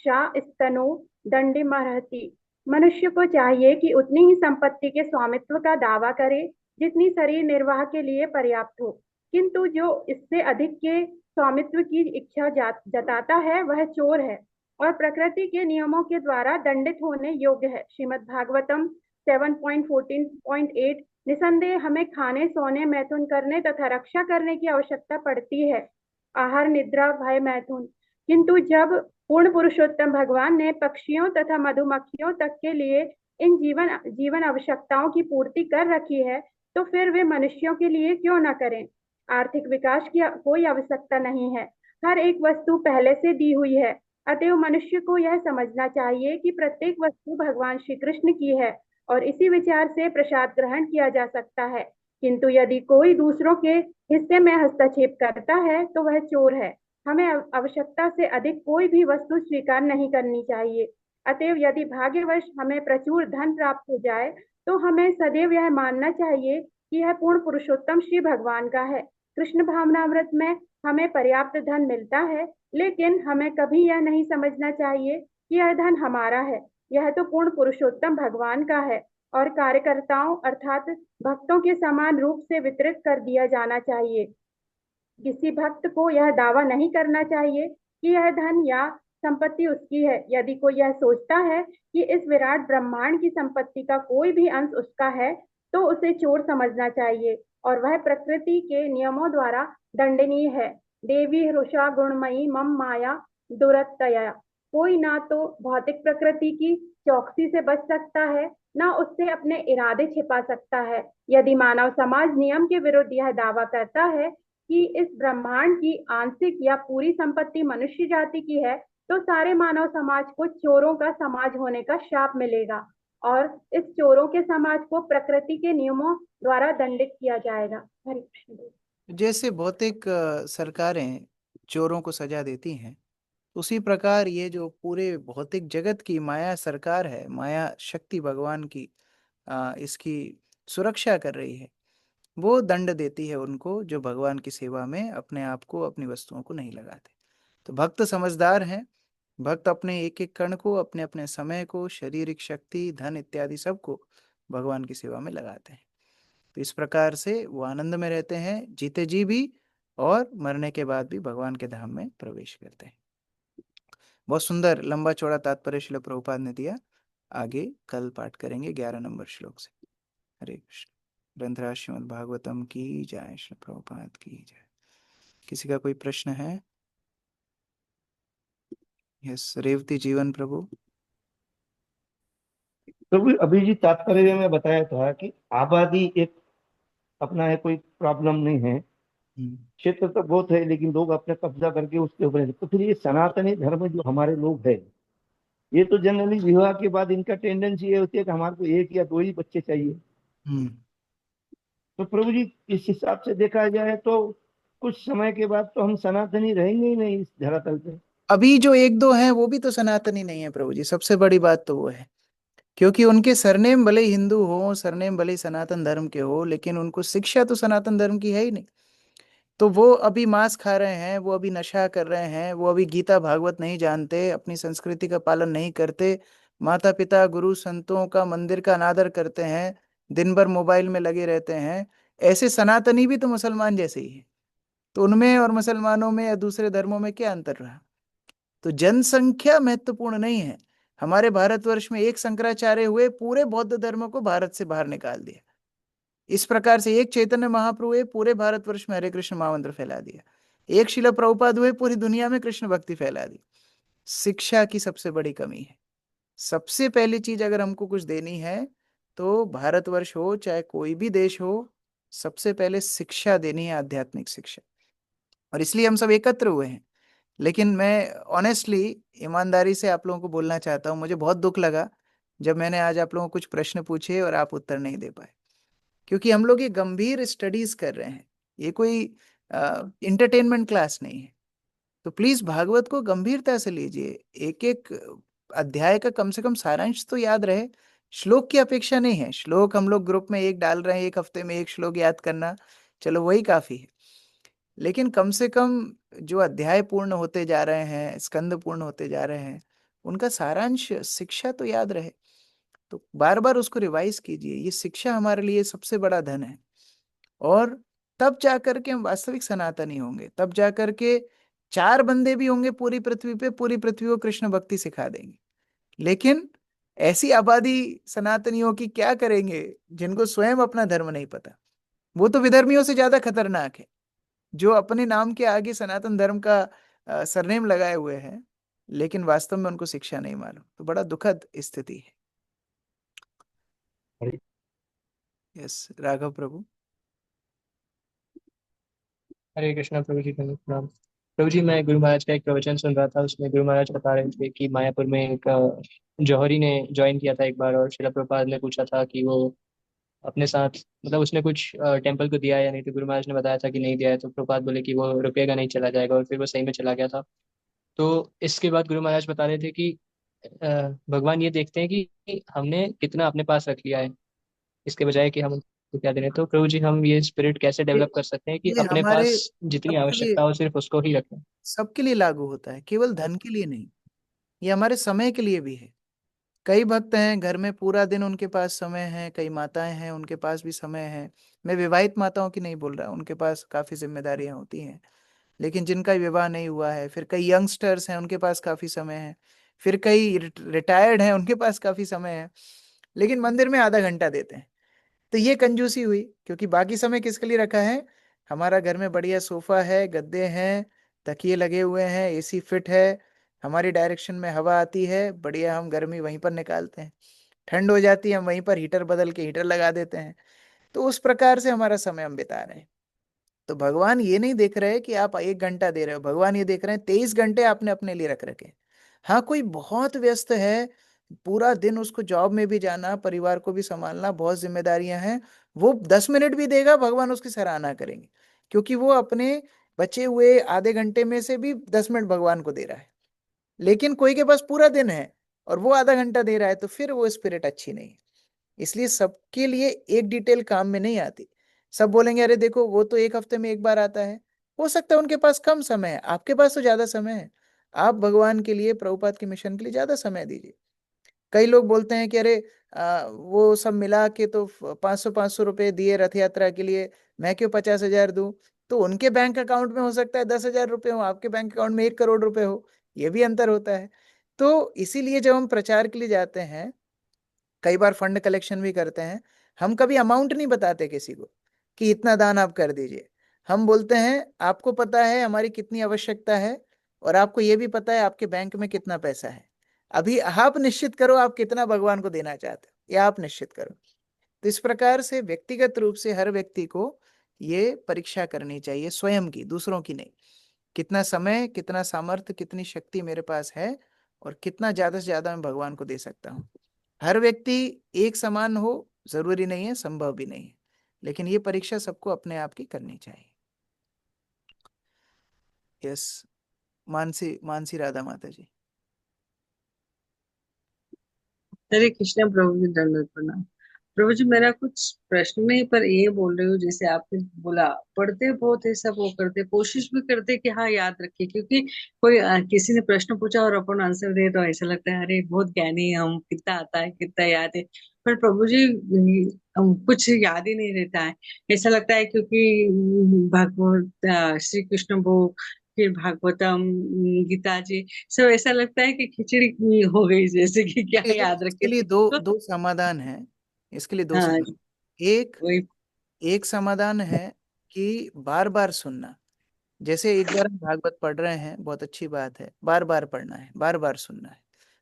स्तनो दंडिमर्हति। मनुष्य को चाहिए कि उतनी ही संपत्ति के स्वामित्व का दावा करे जितनी शरीर निर्वाह के लिए पर्याप्त हो, किंतु जो इससे अधिक के स्वामित्व की इच्छा जताता है वह चोर है और प्रकृति के नियमों के द्वारा दंडित होने योग्य है। श्रीमद् भागवतम 7.14.8। निसंदेह हमें खाने, सोने, मैथुन करने तथा रक्षा करने की आवश्यकता पड़ती है, आहार, निद्रा, भय, मैथुन। किंतु जब पूर्ण पुरुषोत्तम भगवान ने पक्षियों तथा मधुमक्खियों तक के लिए इन जीवन आवश्यकताओं की पूर्ति कर रखी है, तो फिर वे मनुष्यों के लिए क्यों न करें। आर्थिक विकास की कोई आवश्यकता नहीं है, हर एक वस्तु पहले से दी हुई है। अतएव मनुष्य को यह समझना चाहिए कि प्रत्येक वस्तु भगवान श्री कृष्ण की है और इसी विचार से प्रसाद ग्रहण किया जा सकता है। किंतु यदि कोई दूसरों के हिस्से में हस्तक्षेप करता है तो वह चोर है। हमें आवश्यकता से अधिक कोई भी वस्तु स्वीकार नहीं करनी चाहिए। अतएव यदि भाग्यवश हमें प्रचुर धन प्राप्त हो जाए तो हमें सदैव यह मानना चाहिए कि यह पूर्ण पुरुषोत्तम श्री भगवान का है। कृष्ण भावनामृत में हमें पर्याप्त धन मिलता है, लेकिन हमें कभी यह नहीं समझना चाहिए कि यह धन हमारा है। यह तो पूर्ण पुरुषोत्तम भगवान का है और कार्यकर्ताओं अर्थात भक्तों के समान रूप से वितरित कर दिया जाना चाहिए। किसी भक्त को यह दावा नहीं करना चाहिए कि यह धन या संपत्ति उसकी है। यदि कोई यह सोचता है कि इस विराट ब्रह्मांड की संपत्ति का कोई भी अंश उसका है तो उसे चोर समझना चाहिए और वह प्रकृति के नियमों द्वारा दंडनीय है। देवी हृषा गुणमयी मम माया दुरत्यया। कोई ना तो भौतिक प्रकृति की चौकसी से बच सकता है, ना उससे अपने इरादे छिपा सकता है। यदि मानव समाज नियम के विरुद्ध यह दावा करता है कि इस ब्रह्मांड की आंशिक या पूरी संपत्ति मनुष्य जाति की है, तो सारे मानव समाज को चोरों का समाज होने का शाप मिलेगा और इस चोरों के समाज को प्रकृति के नियमों द्वारा दंडित किया जाएगा। हरे कृष्ण। जैसे भौतिक सरकारें चोरों को सजा देती हैं, उसी प्रकार ये जो पूरे भौतिक जगत की माया सरकार है, माया शक्ति भगवान की इसकी सुरक्षा कर रही है। वो दंड देती है उनको जो भगवान की सेवा में अपने आप को, अपनी वस्तुओं को नहीं लगाते। तो भक्त समझदार हैं। भक्त अपने एक एक कण को, अपने अपने समय को, शारीरिक शक्ति, धन इत्यादि सबको भगवान की सेवा में लगाते हैं। तो इस प्रकार से वो आनंद में रहते हैं, जीते जी भी और मरने के बाद भी भगवान के धाम में प्रवेश करते हैं। बहुत सुंदर लंबा चौड़ा तात्पर्य श्रील प्रभुपाद ने दिया। आगे कल पाठ करेंगे 11 नंबर श्लोक से। हरे कृष्ण। ग्रंथराज श्रीमद् भागवतम की जय, श्री प्रभुपाद की जय। किसी का कोई प्रश्न है? यस, रेवती जीवन प्रभु। प्रभु अभी जी तात्पर्य में बताया था कि आबादी एक अपना है, कोई प्रॉब्लम नहीं है, क्षेत्र तो बहुत है, लेकिन लोग अपने कब्जा करके उसके ऊपर। तो फिर ये सनातनी धर्म जो हमारे लोग हैं, ये तो जनरली विवाह के बाद इनका टेंडेंसी ये होती है कि हमारे को एक या दो ही बच्चे चाहिए। तो प्रभु जी इस हिसाब से देखा जाए तो कुछ समय के बाद तो हम सनातनी रहेंगे ही नहीं इस धरातल पे। अभी जो एक दो हैं वो भी तो सनातनी नहीं है प्रभु जी। सबसे बड़ी बात तो वो है, क्योंकि उनके सरनेम भले हिंदू हो, सरनेम भले सनातन धर्म के हो, लेकिन उनको शिक्षा तो सनातन धर्म की है ही नहीं। तो वो अभी मांस खा रहे हैं, वो अभी नशा कर रहे हैं, वो अभी गीता भागवत नहीं जानते, अपनी संस्कृति का पालन नहीं करते, माता पिता गुरु संतों का मंदिर का अनादर करते हैं, दिन भर मोबाइल में लगे रहते हैं। ऐसे सनातनी भी तो मुसलमान जैसे ही है। तो उनमें और मुसलमानों में या दूसरे धर्मों में क्या अंतर रहा? तो जनसंख्या महत्वपूर्ण नहीं है। हमारे भारतवर्ष में एक शंकराचार्य हुए, पूरे बौद्ध धर्म को भारत से बाहर निकाल दिया। इस प्रकार से एक चैतन्य महाप्रभु हुए, पूरे भारतवर्ष में हरे कृष्ण महामंत्र फैला दिया। एक शिला प्रभुपाद हुए, पूरी दुनिया में कृष्ण भक्ति फैला दी। शिक्षा की सबसे बड़ी कमी है। सबसे पहली चीज अगर हमको कुछ देनी है तो भारतवर्ष हो चाहे कोई भी देश हो, सबसे पहले शिक्षा देनी है, आध्यात्मिक शिक्षा। और इसलिए हम सब एकत्र हुए हैं। लेकिन मैं ऑनेस्टली, ईमानदारी से आप लोगों को बोलना चाहता हूँ, मुझे बहुत दुख लगा जब मैंने आज आप लोगों को कुछ प्रश्न पूछे और आप उत्तर नहीं दे पाए। क्योंकि हम लोग ये गंभीर स्टडीज कर रहे हैं, ये कोई इंटरटेनमेंट क्लास नहीं है। तो प्लीज भागवत को गंभीरता से लीजिए। एक एक अध्याय का कम से कम सारांश तो याद रहे। श्लोक की अपेक्षा नहीं है। श्लोक हम लोग ग्रुप में एक डाल रहे हैं, एक हफ्ते में एक श्लोक याद करना, चलो वही काफी है। लेकिन कम से कम जो अध्याय पूर्ण होते जा रहे हैं, स्कंद पूर्ण होते जा रहे हैं, उनका सारांश शिक्षा तो याद रहे। तो बार बार उसको रिवाइज कीजिए। ये शिक्षा हमारे लिए सबसे बड़ा धन है। और तब जाकर के हम वास्तविक सनातनी होंगे। तब जाकर के 4 बंदे भी होंगे पूरी पृथ्वी पे, पूरी पृथ्वी को कृष्ण भक्ति सिखा देंगे। लेकिन ऐसी आबादी सनातनियों की क्या करेंगे जिनको स्वयं अपना धर्म नहीं पता? वो तो विधर्मियों से ज्यादा खतरनाक है, जो अपने नाम के आगे सनातन धर्म का सरनेम लगाए हुए हैं, लेकिन वास्तव में उनको शिक्षा नहीं मालूम। तो बड़ा दुखद स्थिति है। यस, राघव प्रभु। हरे कृष्णा प्रभु जी, प्रणाम। प्रभु जी, मैं गुरु महाराज का एक प्रवचन सुन रहा था, उसमें गुरु महाराज बता रहे थे कि मायापुर में एक जौहरी ने ज्वाइन किया था एक बार, और शिला प्रभुपाद ने पूछा था कि वो अपने साथ, मतलब उसने कुछ टेम्पल को दिया या नहीं, तो गुरु महाराज ने बताया था कि नहीं दिया है, तो प्रभुपाद बोले कि वो रुकेगा नहीं, चला जाएगा, और फिर वो सही में चला गया था। तो इसके बाद गुरु महाराज बता रहे थे कि भगवान ये देखते हैं कि हमने कितना अपने पास रख लिया है, इसके बजाय कि हम उनको क्या दे रहे हैं। तो प्रभु जी, हम ये स्पिरिट कैसे ये डेवलप कर सकते हैं कि ये अपने हमारे पास जितनी सबके लिए आवश्यकता हो सिर्फ उसको ही रखें? सबके लिए लागू होता है, केवल धन के लिए नहीं। ये हमारे समय के लिए भी है। कई भक्त हैं घर में, पूरा दिन उनके पास समय है, कई माताएं हैं उनके पास भी समय है। मैं विवाहित माताओं की नहीं बोल रहा, उनके पास काफी जिम्मेदारियां होती हैं। लेकिन जिनका विवाह नहीं हुआ है, फिर कई यंगस्टर्स हैं उनके पास काफी समय है, फिर कई रिटायर्ड हैं उनके पास काफी समय है, लेकिन मंदिर में आधा घंटा देते हैं। तो ये कंजूसी हुई, क्योंकि बाकी समय किसके लिए रखा है? हमारा घर में बढ़िया सोफा है, गद्दे हैं, तकिए लगे हुए हैं, एसी फिट है, हमारी डायरेक्शन में हवा आती है, बढ़िया हम गर्मी वहीं पर निकालते हैं, ठंड हो जाती है हम वहीं पर हीटर बदल के हीटर लगा देते हैं। तो उस प्रकार से हमारा समय हम बिता रहे हैं। तो भगवान ये नहीं देख रहे कि आप 1 घंटा दे रहे हो, भगवान ये देख रहे हैं 23 घंटे आपने अपने लिए रख रखे हैं। हाँ, कोई बहुत व्यस्त है, पूरा दिन उसको जॉब में भी जाना, परिवार को भी संभालना, बहुत जिम्मेदारियां हैं, वो 10 मिनट भी देगा, भगवान उसकी सराहना करेंगे, क्योंकि वो अपने बचे हुए आधे घंटे में से भी 10 मिनट भगवान को दे रहा है। लेकिन कोई के पास पूरा दिन है और वो आधा घंटा दे रहा है, तो फिर वो स्पिरिट अच्छी नहीं है। इसलिए सबके लिए एक डिटेल काम में नहीं आती। सब बोलेंगे अरे देखो वो तो 1 हफ्ते में एक बार आता है। हो सकता है उनके पास कम समय है, आपके पास तो ज्यादा समय है। आप भगवान के लिए, प्रभुपाद के मिशन के लिए ज्यादा समय दीजिए। कई लोग बोलते हैं कि अरे वो सब मिला के तो 500-500 रुपए दिए रथ यात्रा के लिए, मैं क्यों 50,000 दूं? तो उनके बैंक अकाउंट में हो सकता है 10,000 रुपए हो, आपके बैंक अकाउंट में 1 करोड़ रुपए हो, ये भी अंतर होता है। तो इसीलिए जब हम प्रचार के लिए जाते हैं, कई बार फंड कलेक्शन भी करते हैं, हम कभी अमाउंट नहीं बताते किसी को कि इतना दान आप कर दीजिए। हम बोलते हैं आपको पता है हमारी कितनी आवश्यकता है, और आपको ये भी पता है आपके बैंक में कितना पैसा है। अभी आप निश्चित करो आप कितना भगवान को देना चाहते हो, या आप निश्चित करो। तो इस प्रकार से व्यक्तिगत रूप से हर व्यक्ति को ये परीक्षा करनी चाहिए, स्वयं की, दूसरों की नहीं। कितना समय, कितना सामर्थ्य, कितनी शक्ति मेरे पास है, और कितना ज्यादा से ज्यादा मैं भगवान को दे सकता हूँ। हर व्यक्ति एक समान हो जरूरी नहीं है, संभव भी नहीं है, लेकिन ये परीक्षा सबको अपने आप की करनी चाहिए। यस, मानसी मानसी राधा माता जी। हरे कृष्णा प्रभु जी, दंडवत प्रणाम। प्रभु जी, मेरा कुछ प्रश्न नहीं, पर ये बोल रही हूँ, जैसे आपने बोला पढ़ते बहुत है, सब वो करते, कोशिश भी करते कि हाँ याद रखे, क्योंकि कोई किसी ने प्रश्न पूछा और अपन आंसर दे तो ऐसा लगता है अरे बहुत ज्ञानी है हम, कितना आता है, कितना याद है। पर प्रभु जी, कुछ याद ही नहीं रहता है, ऐसा लगता है, क्योंकि भगवत श्री कृष्ण वो, फिर भागवतम, गीता जी, सब ऐसा लगता है कि खिचड़ी हो गई, जैसे कि क्या याद इसके रखे। लिए दो तो दो समाधान है। इसके लिए दो हाँ, समाधान। एक वही। एक समाधान है कि बार बार सुनना। जैसे एक बार हम भागवत पढ़ रहे हैं, बहुत अच्छी बात है, बार बार पढ़ना है, बार बार सुनना है।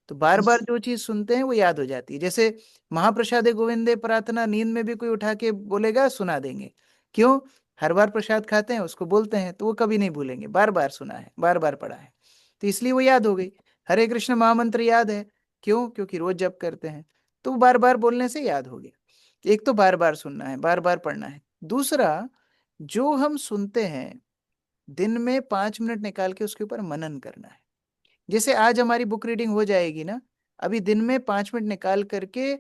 तो बार बार जो चीज सुनते हैं वो याद हो जाती है। जैसे महाप्रसादे गोविंदे प्रार्थना, नींद में भी कोई उठा के बोलेगा, सुना देंगे। क्यों? हर बार प्रसाद खाते हैं, उसको बोलते हैं, तो वो कभी नहीं भूलेंगे, बार बार सुना है, बार बार पढ़ा है, तो इसलिए वो याद हो गई। हरे कृष्ण महामंत्र याद है, क्यों? क्योंकि रोज जप करते हैं, तो बार बार बोलने से याद हो गया। एक तो बार बार सुनना है, बार बार पढ़ना है। दूसरा, जो हम सुनते हैं दिन में 5 मिनट निकाल के उसके ऊपर मनन करना है। जैसे आज हमारी बुक रीडिंग हो जाएगी ना, अभी दिन में 5 मिनट निकाल करके,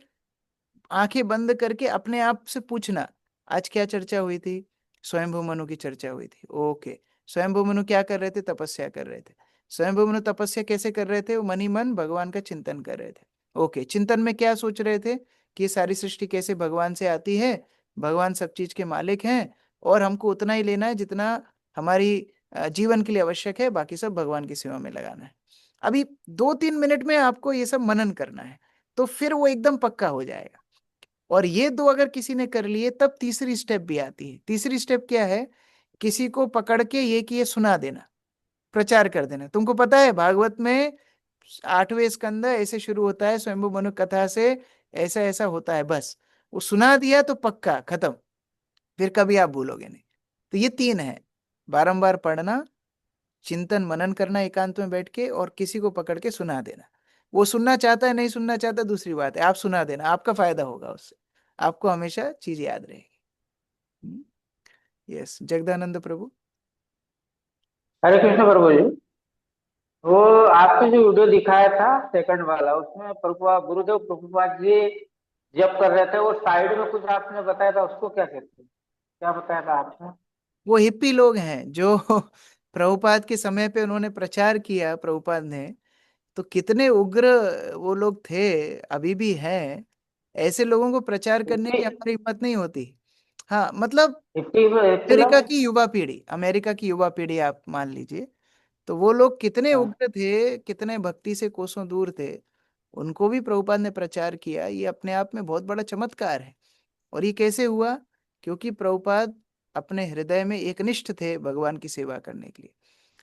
आंखें बंद करके अपने आप से पूछना, आज क्या चर्चा हुई थी? स्वयंभू मनु की चर्चा हुई थी। ओके, स्वयंभू मनु क्या कर रहे थे? तपस्या कर रहे थे। स्वयंभू मनु तपस्या कैसे कर रहे थे? वो मन ही मन भगवान का चिंतन कर रहे थे। ओके, चिंतन में क्या सोच रहे थे? कि ये सारी सृष्टि कैसे भगवान से आती है, भगवान सब चीज के मालिक हैं, और हमको उतना ही लेना है जितना हमारी जीवन के लिए आवश्यक है, बाकी सब भगवान की सेवा में लगाना है। अभी 2-3 मिनट में आपको ये सब मनन करना है, तो फिर वो एकदम पक्का हो जाएगा। और ये दो अगर किसी ने कर लिए, तब तीसरी स्टेप भी आती है। तीसरी स्टेप क्या है? किसी को पकड़ के ये कि ये सुना देना, प्रचार कर देना। तुमको पता है भागवत में 8वें स्कंद ऐसे शुरू होता है, स्वयंभू मनु कथा से ऐसा ऐसा होता है, बस वो सुना दिया तो पक्का खत्म, फिर कभी आप भूलोगे नहीं। तो ये 3 है, बारंबार पढ़ना, चिंतन मनन करना एकांत में बैठ के, और किसी को पकड़ के सुना देना। वो सुनना चाहता है नहीं सुनना चाहता दूसरी बात है, आप सुना देना, आपका फायदा होगा उससे, आपको हमेशा चीज याद रहेगी। यस, जगदानंद प्रभु। हरे कृष्ण प्रभु जी, वो आपने जो वीडियो दिखाया था सेकंड वाला, उसमें प्रभुपाद गुरुदेव प्रभुपाद जी जब कर रहे थे, वो साइड में कुछ आपने बताया था, उसको क्या कहते हैं, क्या बताया था आपने? वो हिप्पी लोग हैं जो प्रभुपाद के समय पे उन्होंने प्रचार किया, प्रभुपाद ने, तो कितने उग्र वो लोग थे, अभी भी हैं। ऐसे लोगों को प्रचार करने की हमारी हिम्मत नहीं होती। हाँ, मतलब अमेरिका की युवा पीढ़ी, अमेरिका की युवा पीढ़ी आप मान लीजिए, तो वो लोग कितने उग्र थे, कितने भक्ति से कोसों दूर थे, उनको भी प्रभुपाद ने प्रचार किया। ये अपने आप में बहुत बड़ा चमत्कार है। और ये कैसे हुआ? क्योंकि प्रभुपाद अपने हृदय में एकनिष्ठ थे भगवान की सेवा करने के लिए।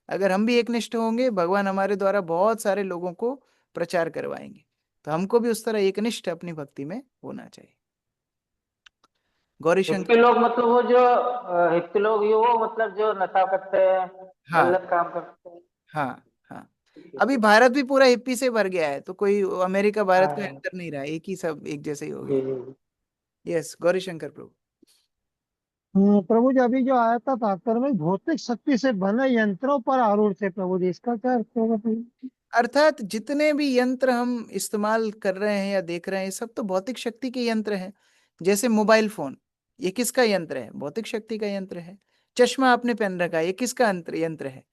अगर हम भी एकनिष्ठ होंगे, भगवान हमारे द्वारा बहुत सारे लोगों को प्रचार करवाएंगे। तो हमको भी उस तरह एकनिष्ठ अपनी भक्ति में होना चाहिए। गौरी हिप्पी शंकर। लोग मतलब वो जो हिप्पी लोग, ये वो मतलब जो नशा करते हैं, हाँ गलत काम करते हैं। हाँ हाँ, अभी भारत भी पूरा हिप्पी से भर गया है, तो कोई अमेरिका भारत का हाँ, अंतर नहीं रहा, एक ही, सब एक जैसे ही हो जी गए। जी। यस, गौरी शंकर प्रभु। प्रभु जी अभी जो आया था तात्पर्य में भौतिक शक्ति से बने यंत्रों पर आरूढ़ थे प्रभु जी, इसका क्या अर्थ होगा प्रभु जी? अर्थात जितने भी यंत्र हम इस्तेमाल कर रहे हैं या देख रहे हैं, सब तो भौतिक शक्ति के यंत्र हैं। जैसे मोबाइल फोन, ये किसका यंत्र है? भौतिक शक्ति का यंत्र है। चश्मा आपने पहन रखा है, ये किसका यंत्र है?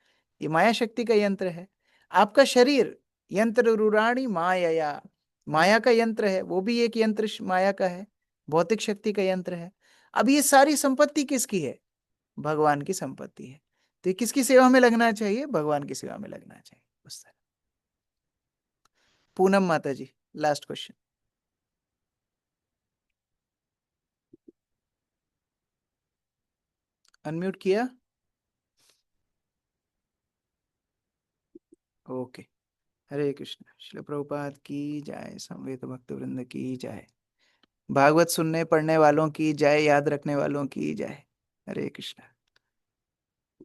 ये माया शक्ति का यंत्र है। आपका शरीर, यंत्र रूराणी माया, माया का यंत्र है, वो भी एक यंत्र माया का है, भौतिक शक्ति का यंत्र है। अब ये सारी संपत्ति किसकी है? भगवान की संपत्ति है। तो ये किसकी सेवा में लगना चाहिए? भगवान की सेवा में लगना चाहिए। उस तरह। पूनम माता जी, लास्ट क्वेश्चन। अनम्यूट किया? ओके। हरे कृष्ण। श्रील प्रभुपाद की जय, समवेत भक्त वृंद की जय, भागवत सुनने पढ़ने वालों की जय, याद रखने वालों की जय। हरे कृष्ण।